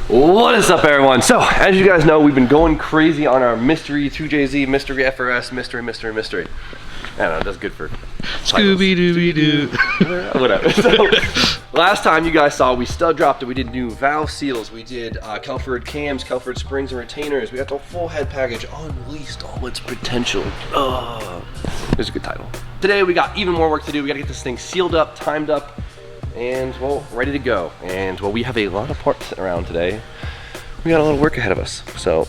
What is up, everyone? So, as you guys know, we've been going crazy on our mystery 2JZ, mystery FRS, mystery. I don't know, that's good for Scooby-Dooby-Doo. whatever. So, last time you guys saw, we stud dropped it. We did new valve seals. We did Kelford cams, Kelford springs and retainers. We got the full head package, unleashed all its potential. There's a good title. Today, we got even more work to do. We gotta get this thing sealed up, timed up, and well, ready to go. And well, we have a lot of parts sitting around today. We got a lot of work ahead of us, so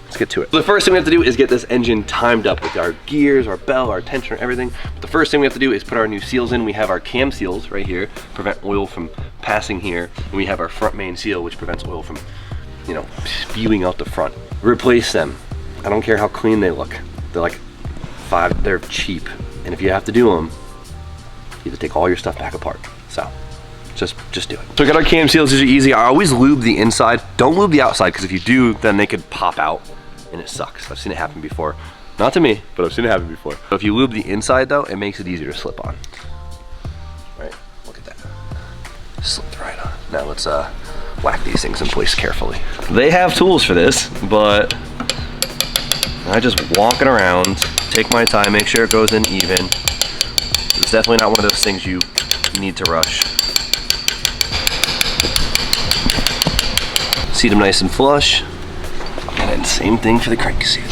let's get to it. The first thing we have to do is get this engine timed up with our gears, our bell, our tensioner, everything. But the first thing we have to do is put our new seals in. We have our cam seals right here, prevent oil from passing here. And we have our front main seal, which prevents oil from, you know, spewing out the front. Replace them. I don't care how clean they look. They're like they're cheap. And if you have to do them, you have to take all your stuff back apart. So just do it. So we got our cam seals. These are easy. I always lube the inside. Don't lube the outside, because if you do, then they could pop out and it sucks. I've seen it happen before. Not to me, but I've seen it happen before. So if you lube the inside though, it makes it easier to slip on. Right, look at that. Slipped right on. Now let's whack these things in place carefully. They have tools for this, but I just walk it around, take my time, make sure it goes in even. It's definitely not one of those things you need to rush. Seat them nice and flush. And then same thing for the crank seal.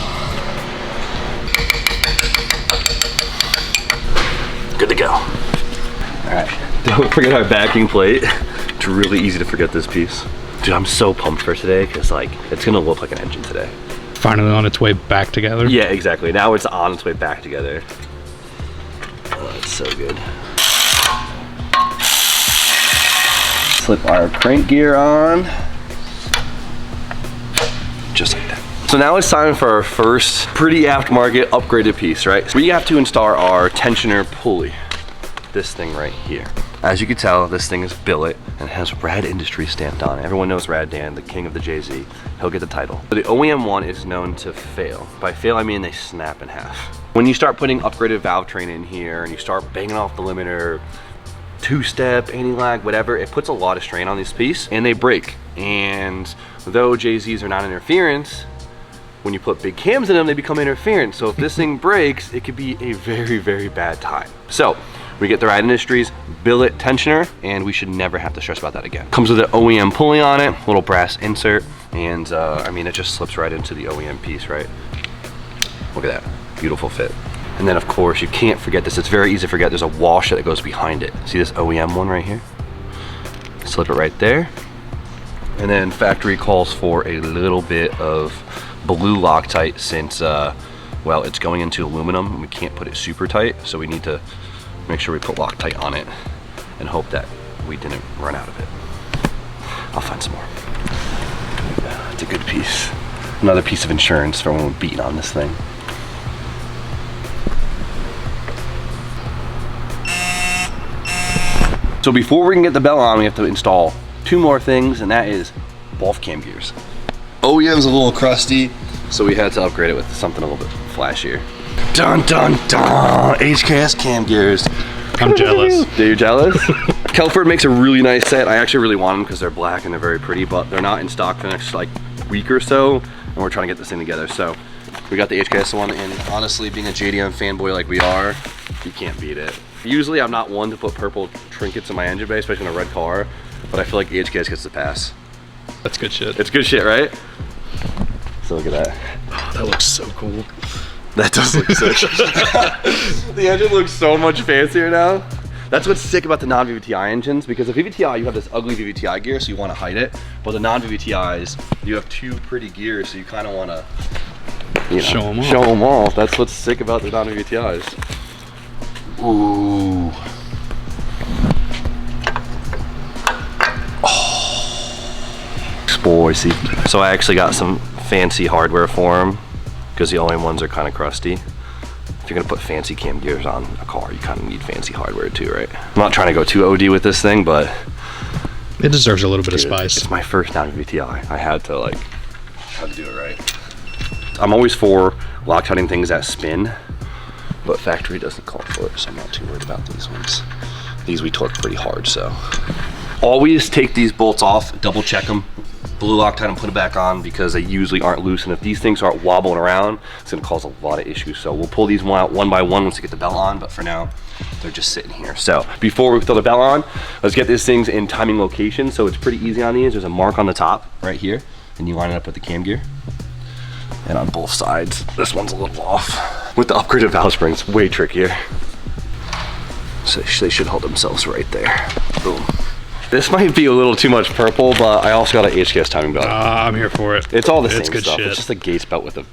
Good to go. All right, don't forget our backing plate. It's really easy to forget this piece. Dude, I'm so pumped for today, because like, it's gonna look like an engine today. Finally on its way back together. Yeah, exactly. Now it's on its way back together. Oh, it's so good. Slip our crank gear on. Just like that. So now it's time for our first pretty aftermarket upgraded piece, right? We have to install our tensioner pulley. This thing right here. As you can tell, this thing is billet and has Rad Industries stamped on it. Everyone knows Rad Dan, the king of the JZ. He'll get the title. But the OEM one is known to fail. By fail, I mean they snap in half. When you start putting upgraded valve train in here and you start banging off the limiter, two-step, anti-lag, whatever, it puts a lot of strain on this piece and they break. And though JZs are not interference, when you put big cams in them, they become interference. So if this thing breaks, it could be a very, very bad time. So we get the Rad Industries billet tensioner, and we should never have to stress about that again. Comes with an OEM pulley on it, little brass insert, and I mean, it just slips right into the OEM piece, right? Look at that, beautiful fit. And then of course, you can't forget this. It's very easy to forget. There's a washer that goes behind it. See this OEM one right here? Slip it right there. And then factory calls for a little bit of blue Loctite, since, well, it's going into aluminum and we can't put it super tight. So we need to make sure we put Loctite on it and hope that we didn't run out of it. I'll find some more. It's a good piece. Another piece of insurance for when we're beating on this thing. So before we can get the bell on, we have to install two more things, and that is both cam gears. OEM's a little crusty, so we had to upgrade it with something a little bit flashier. Dun dun dun! HKS cam gears. I'm jealous. Are you jealous? Kelford makes a really nice set. I actually really want them because they're black and they're very pretty, but they're not in stock for the next like week or so, and we're trying to get this thing together. So we got the HKS one, and honestly, being a JDM fanboy like we are, you can't beat it. Usually I'm not one to put purple trinkets in my engine bay, especially in a red car, but I feel like the HKS gets the pass. That's good shit. It's good shit, right? So look at that. Oh, that looks so cool. That does look so good. The engine looks so much fancier now. That's what's sick about the non-VVTi engines, because the VVTi, you have this ugly VVTi gear, so you want to hide it. But the non-VVTis, you have two pretty gears, so you kind of want to, you know, show them off. That's what's sick about the non-VVTis. Ooh. Oh. Spicy. So I actually got some fancy hardware for them, because the OEM ones are kind of crusty. If you're gonna put fancy cam gears on a car, you kind of need fancy hardware too, right? I'm not trying to go too OD with this thing, but it deserves a little bit of spice. It's my first non-VTI. I had to do it right. I'm always for Loctiting things that spin, but factory doesn't call for it, so I'm not too worried about these ones. These we torque pretty hard, so. Always take these bolts off, double check them. blue Loctite and put it back on because they usually aren't loose. And if these things aren't wobbling around, it's gonna cause a lot of issues. So we'll pull these out one by one once we get the belt on, but for now, they're just sitting here. So before we throw the belt on, let's get these things in timing location. So it's pretty easy on these. There's a mark on the top right here, and you line it up with the cam gear. And on both sides, this one's a little off. With the upgraded valve springs, way trickier. So they should hold themselves right there. Boom. This might be a little too much purple, but I also got an HKS timing belt. I'm here for it. It's all the same good stuff. shit. It's just a Gates belt with a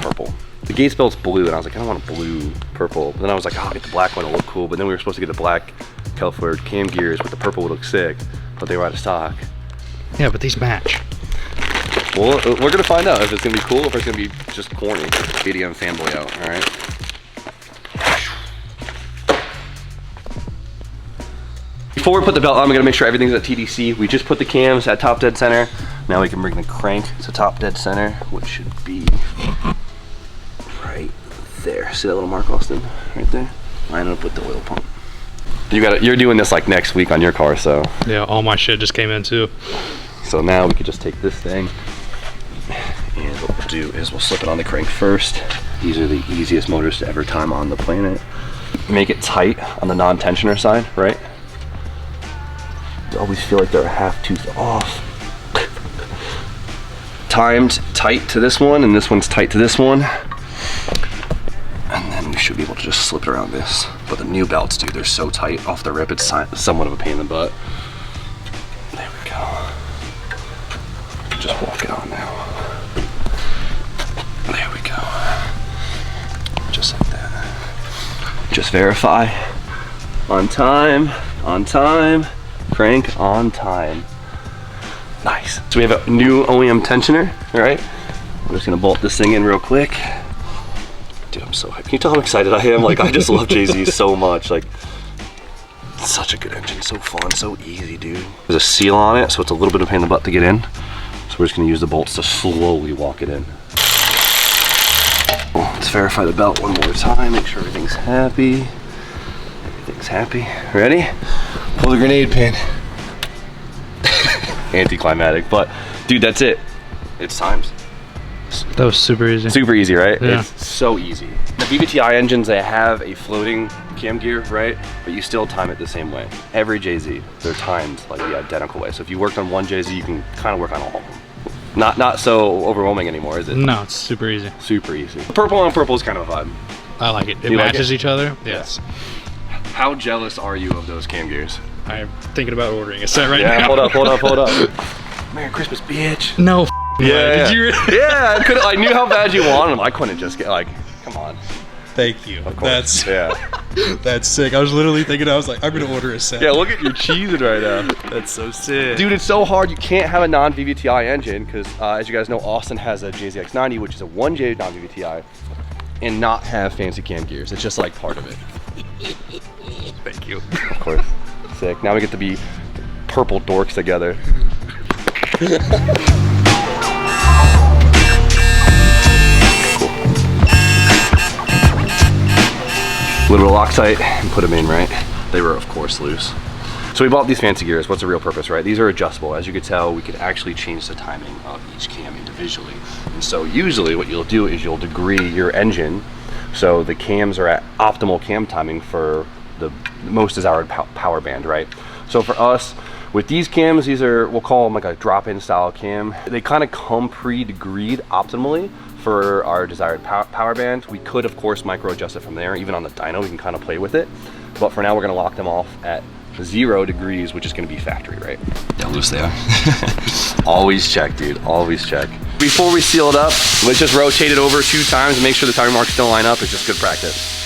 purple. The Gates belt's blue, and I was like, I don't want a blue purple. But then I was like, oh, I'll get the black one, it'll look cool. But then we were supposed to get the black Wallingford cam gears with the purple would look sick, but they were out of stock. Yeah, but these match. Well, we're gonna find out if it's gonna be cool or if it's gonna be just corny. BDM fanboy out, all right? Before we put the belt on, I'm gonna make sure everything's at TDC. We just put the cams at top dead center. Now we can bring the crank to top dead center, which should be right there. See that little mark, Austin? Right there? Line it up with the oil pump. You're doing this like next week on your car, so. Yeah, all my shit just came in too. So now we could just take this thing, and what we'll do is we'll slip it on the crank first. These are the easiest motors to ever time on the planet. Make it tight on the non-tensioner side, right? You always feel like they're a half tooth off. Timed tight to this one, and this one's tight to this one. And then we should be able to just slip it around this. But the new belts, dude, they're so tight off the rip, it's somewhat of a pain in the butt. There we go. Just walk it on now. There we go. Just like that. Just verify. On time, on time. Crank on time. Nice. So we have a new OEM tensioner, all right? I'm just gonna bolt this thing in real quick. Dude, I'm so hyped. Can you tell how excited I am? Like, I just love JZ so much. Like, such a good engine, so fun, so easy, dude. There's a seal on it, so it's a little bit of a pain in the butt to get in. So we're just gonna use the bolts to slowly walk it in. Let's verify the belt one more time, make sure everything's happy. Everything's happy. Ready? Pull the grenade pin. Anticlimactic, but dude, that's it. It's timed. That was super easy. Super easy, right? Yeah. It's so easy. The VVTi engines, they have a floating cam gear, right? But you still time it the same way. Every JZ, they're timed like the identical way. So if you worked on one JZ, you can kind of work on all of them. Not so overwhelming anymore, is it? No, it's super easy. Super easy. Purple on purple is kind of a vibe. I like it. It You like matches it? each other. Yes. How jealous are you of those cam gears? I'm thinking about ordering a set right Yeah, now. hold up. Merry Christmas, bitch. No. Yeah, Did you? yeah, I knew how bad you wanted them. I couldn't just get like, come on. Thank you. Of course. That's sick. I was literally thinking, I was like, I'm gonna order a set. Yeah, look at you cheesing right now. That's so sick. Dude, it's so hard. You can't have a non-VVTi engine because, as you guys know, Austin has a JZX90, which is a 1J non-VVTi, and not have fancy cam gears. It's just like part of it. Thank you. Of course. Sick. Now we get to be purple dorks together. Little Loctite and put them in, right? They were, of course, loose. So we bought these fancy gears. What's the real purpose, right? These are adjustable. As you can tell, we could actually change the timing of each cam individually. And so usually what you'll do is you'll degree your engine so the cams are at optimal cam timing for the most desired power band, right? So for us, with these cams, these are, we'll call them like a drop-in style cam. They kind of come pre-degreed optimally for our desired power band. We could, of course, micro adjust it from there. Even on the dyno, we can kind of play with it. But for now, we're gonna lock them off at 0 degrees, which is gonna be factory, right? How loose they are. Always check, dude, always check. Before we seal it up, let's just rotate it over 2 times and make sure the timing marks still line up. It's just good practice.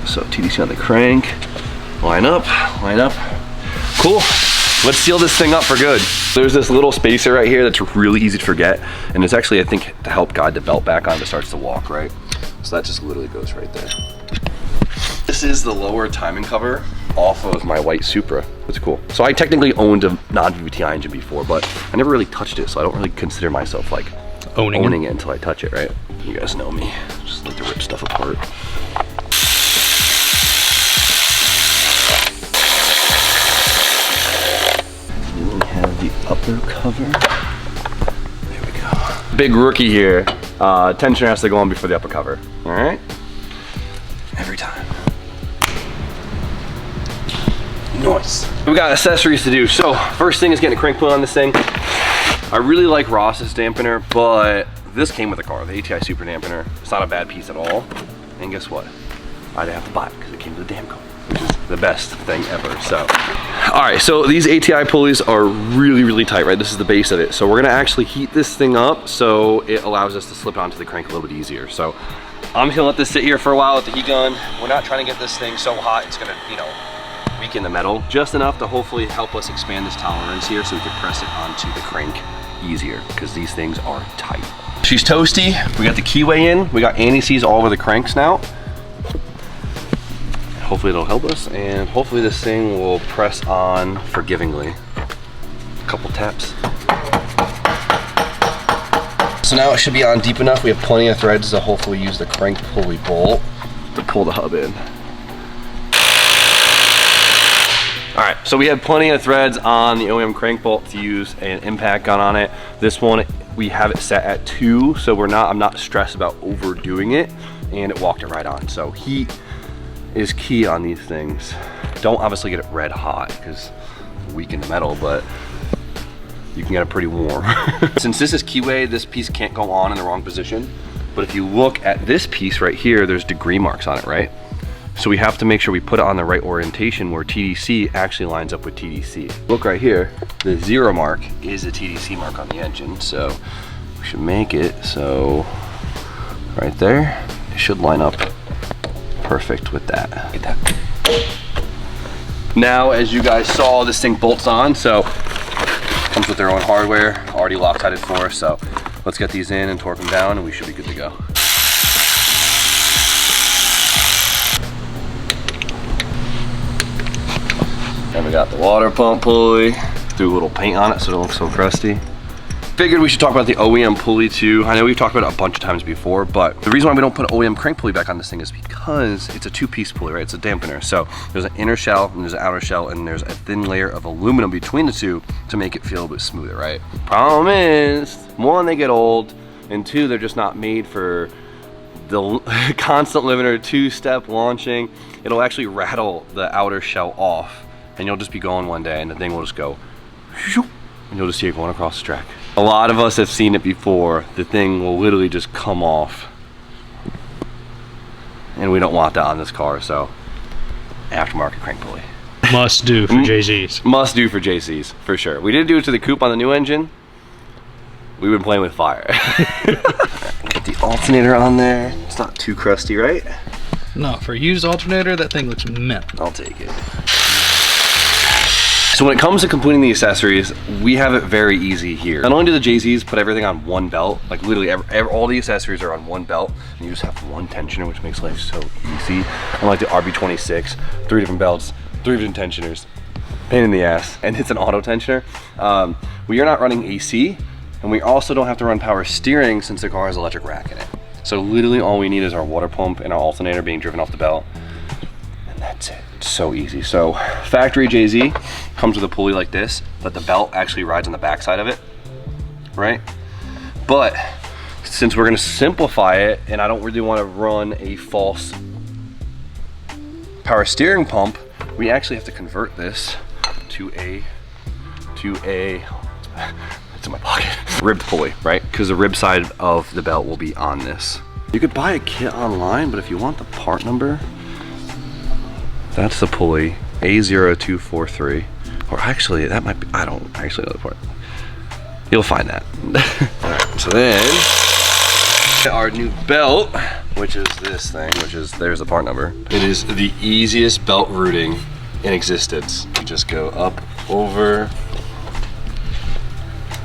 So TDC on the crank, line up. Cool, let's seal this thing up for good. There's this little spacer right here that's really easy to forget, and it's actually, I think, to help guide the belt back on if it starts to walk, right? So that just literally goes right there. This is the lower timing cover off of my white Supra. It's cool. So I technically owned a non-VVTi engine before, but I never really touched it, so I don't really consider myself like owning it until I touch it, right? You guys know me, just like to rip stuff apart. cover. There we go. Big rookie here. Tensioner has to go on before the upper cover. All right? Every time. Nice. We got accessories to do. So first thing is getting a crank pulley on this thing. I really like Ross's dampener, but this came with the car, the ATI Super Dampener. It's not a bad piece at all. And guess what? I didn't have to buy it because it came with the damn car, which is the best thing ever. So, all right, so these ATI pulleys are really, really tight, right? This is the base of it. So we're gonna actually heat this thing up so it allows us to slip onto the crank a little bit easier. So I'm just gonna let this sit here for a while with the heat gun. We're not trying to get this thing so hot it's gonna, you know, weaken the metal. Just enough to hopefully help us expand this tolerance here so we can press it onto the crank easier because these things are tight. She's toasty. We got the keyway in. We got anti-seize all over the cranks now. Hopefully it'll help us, and hopefully this thing will press on forgivingly. A couple taps. So now it should be on deep enough. We have plenty of threads to hopefully use the crank pulley bolt to pull the hub in. All right, so we have plenty of threads on the OEM crank bolt to use an impact gun on it. This one, we have it set at 2, so I'm not stressed about overdoing it, and it walked it right on. So heat is key on these things. Don't obviously get it red hot because weaken the metal, but you can get it pretty warm. Since this is keyway, this piece can't go on in the wrong position. But if you look at this piece right here, there's degree marks on it, right? So we have to make sure we put it on the right orientation where TDC actually lines up with TDC. Look right here, the 0 mark is a TDC mark on the engine. So we should make it so right there, it should line up perfect with that. Like that. Now, as you guys saw, this thing bolts on, so comes with their own hardware, already Loctited for us. So let's get these in and torque them down and we should be good to go. And we got the water pump pulley. Threw a little paint on it so it don't look so crusty. Figured we should talk about the OEM pulley too. I know we've talked about it a bunch of times before, but the reason why we don't put an OEM crank pulley back on this thing is because it's a 2-piece pulley, right? It's a dampener. So there's an inner shell and there's an outer shell and there's a thin layer of aluminum between the two to make it feel a bit smoother, right? Problem is, 1, they get old, and 2, they're just not made for the constant limiter 2-step launching. It'll actually rattle the outer shell off and you'll just be going one day and the thing will just go, and you'll just see it going across the track. A lot of us have seen it before. The thing will literally just come off. And we don't want that on this car, so aftermarket crank pulley. Must do for JZs. Must do for JCs, for sure. We did do it to the coupe on the new engine. We've been playing with fire. Get the alternator on there. It's not too crusty, right? No, for a used alternator, that thing looks mint. I'll take it. So when it comes to completing the accessories, we have it very easy here. Not only do the JZs put everything on one belt, like literally all the accessories are on one belt, and you just have one tensioner, which makes life so easy. Unlike the RB26, 3 different belts, 3 different tensioners, pain in the ass, and it's an auto tensioner. We are not running AC, and we also don't have to run power steering since the car has electric rack in it. So literally all we need is our water pump and our alternator being driven off the belt, and that's it. So easy. So factory JZ comes with a pulley like this, but the belt actually rides on the back side of it, right? But since we're going to simplify it and I don't really want to run a false power steering pump, we actually have to convert this to a it's in my pocket, ribbed pulley, right? Because the rib side of the belt will be on this. You could buy a kit online, but if you want the part number, that's the pulley, A0243. Or actually, that might be, I don't actually know the part. You'll find that. All right, so then, our new belt, which is this thing, there's the part number. It is the easiest belt routing in existence. You just go up, over.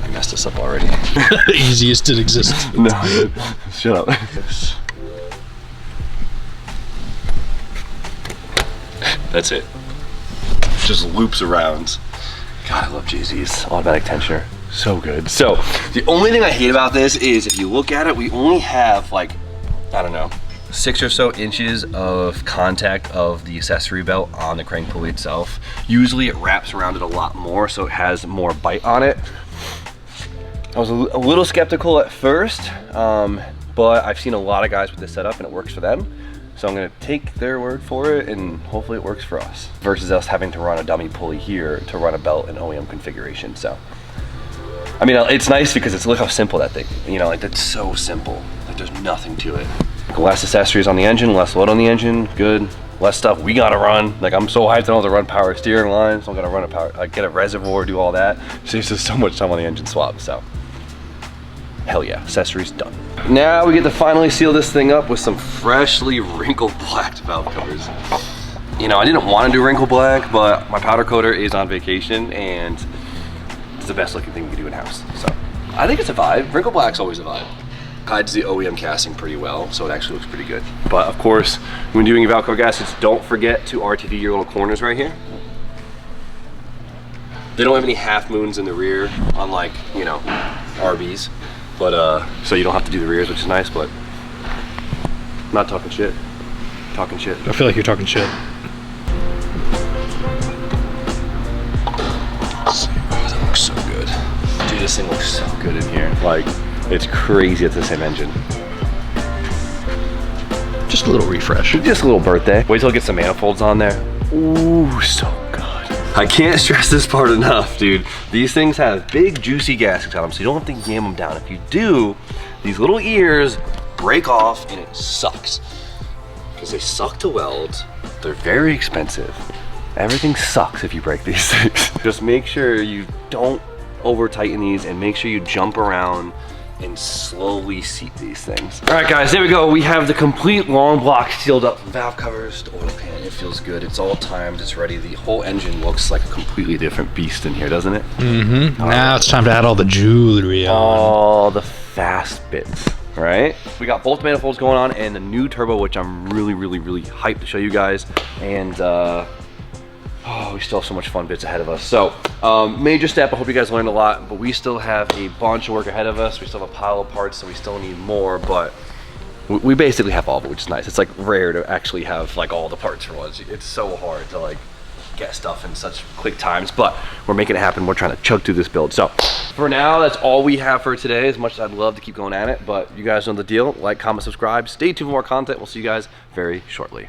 I messed this up already. Easiest in existence. No, shut up. That's it. Just loops around. God, I love JZ's automatic tensioner. So good. So the only thing I hate about this is if you look at it, we only have like, I don't know, 6 or so inches of contact of the accessory belt on the crank pulley itself. Usually it wraps around it a lot more, so it has more bite on it. I was a little skeptical at first, but I've seen a lot of guys with this setup and it works for them. So I'm gonna take their word for it and hopefully it works for us. Versus us having to run a dummy pulley here to run a belt in OEM configuration, so. I mean, it's nice because it's, look how simple that thing, you know, like that's so simple. Like there's nothing to it. Less accessories on the engine, less load on the engine, good. Less stuff we gotta run. Like I'm so hyped I don't have to run power steering lines, so I'm gonna run a power, like get a reservoir, do all that. Saves us so much time on the engine swap, so. Hell yeah, accessories done. Now we get to finally seal this thing up with some freshly wrinkle blacked valve covers. You know, I didn't want to do wrinkle black, but my powder coater is on vacation and it's the best looking thing you can do in house. So I think it's a vibe. Wrinkle black's always a vibe. Hides the OEM casting pretty well, so it actually looks pretty good. But of course, when doing your valve cover gaskets, don't forget to RTV your little corners right here. They don't have any half moons in the rear, unlike, you know, RBs. But so you don't have to do the rears, which is nice, but I'm not talking shit. Talking shit. I feel like you're talking shit. Oh, that looks so good. Dude, this thing looks so good in here. Like, it's crazy it's the same engine. Just a little refresh. Just a little birthday. Wait till it gets some manifolds on there. Ooh, so good. I can't stress this part enough, dude. These things have big, juicy gaskets on them, so you don't have to yam them down. If you do, these little ears break off and it sucks. Because they suck to weld. They're very expensive. Everything sucks if you break these things. Just make sure you don't over tighten these and make sure you jump around and slowly seat these things. All right, guys, there we go. We have the complete long block sealed up from valve covers to oil pan. It feels good. It's all timed. It's ready. The whole engine looks like a completely different beast in here, doesn't it? Mm-hmm. Now it's time to add all the jewelry on. All the fast bits, right? We got both manifolds going on and the new turbo, which I'm really, really, really hyped to show you guys. And oh, we still have so much fun bits ahead of us. So, major step, I hope you guys learned a lot, but we still have a bunch of work ahead of us. We still have a pile of parts, so we still need more, but we basically have all of it, which is nice. It's like rare to actually have like all the parts for once. It's so hard to like get stuff in such quick times, but we're making it happen. We're trying to chug through this build. So for now, that's all we have for today, as much as I'd love to keep going at it, but you guys know the deal. Like, comment, subscribe. Stay tuned for more content. We'll see you guys very shortly.